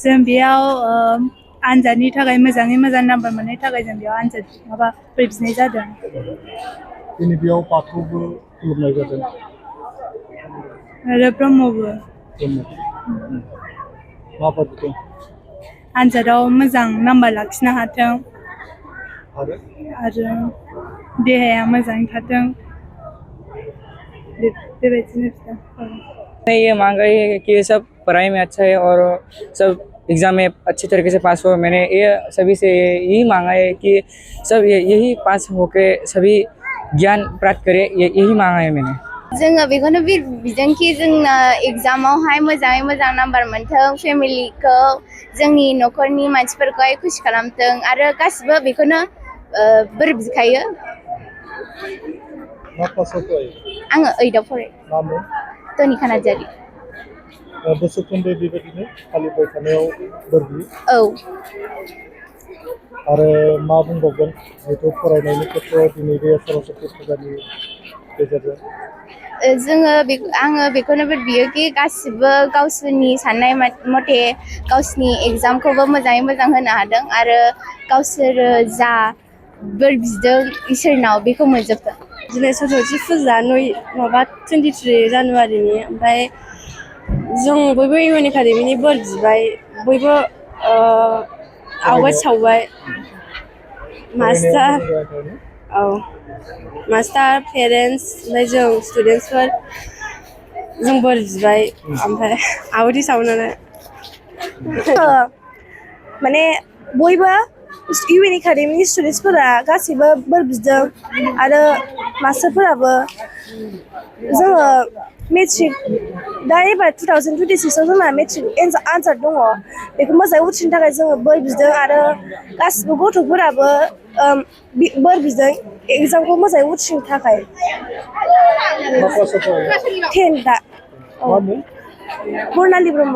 जों बेयाव आनजादनि थाखाय मोजाङै मोजां नाम्बार मोननायनि थाखाय जों बेयाव आनजाद माबा बोर बिनाय जादों। दिनै बेयाव बाथौबो खुलुमनाय जादों आरो ब्रह्मबो। माबायदि आनजादाव मोजां नाम्बार लाखिनो हाथों आरो देहाया मोजाङै थाथों बेबायदिनो। ये मांग रही है कि ये सब पढ़ाई में अच्छा है और सब एग्ज़ाम में अच्छी तरीके से पास हो। मैंने ये सभी से यही मांगा है कि सब यही पास होके सभी ज्ञान प्राप्त करे, यही मांगा है मैंने। जोङो बेखौनो बिदों कि जोंना एग्जामावहाय मोजाङै मोजां नाम्बार मोनथों, फेमिलिखौ जोंनि न'खरनि मानसिफोरखौहाय खुसि खालामथों आरो गासिबो बेखौनो बोर बिखायो। आङो 8आव फरायो। टनिका नार्जारि। बोसोरफ्रोमबो बेबायदिनो फालिबाय थानायाव बोर बियो। औ। आरो मा बुंबावगोन जिहेतु फरायनायनि खेथ्रआव दिनै बे सरस्वती फुजानि गेजेरजों आङो बेखौनो बोर बियो कि गासिबो गावसोरनि साननाय मथे गावसोरनि एग्जामखौबो मोजाङै मोजां होनो हादों आरो गावसोरो जा बोर बिदों इसोरनाव बेखौ मोनजोबथों। दिनै सरस्वती फुजा 23 जानुवारिनि ओमफ्राय जों बयबो इउएन एकाडेमिनि बोर बिबाय, बयबो आवगाय सावबाय। मास्टार पेरेन्टस ओमफ्राय जों स्टुडेन्टसफोर जों बोर बिबाय ओमफ्राय आहुति सावनानै माने बयबो इउएन एकाडेमिनि स्टुडेन्टसफोरा गासैबो बोर बिदों आरो मास्टारफोराबो। जोङो मेट्रिक दा एबार 2026आव जोंना मेट्रिक आनजाद दङ, बेखौ मोजाङै उथ्रिनो थाखाय जोङो बोर बिदों आरो गासिबो गथ'फोराबो बोर बिदों एग्जामखौ मोजाङै उथ्रिनो थाखाय। 10 दा। बर्नालि ब्रह्म।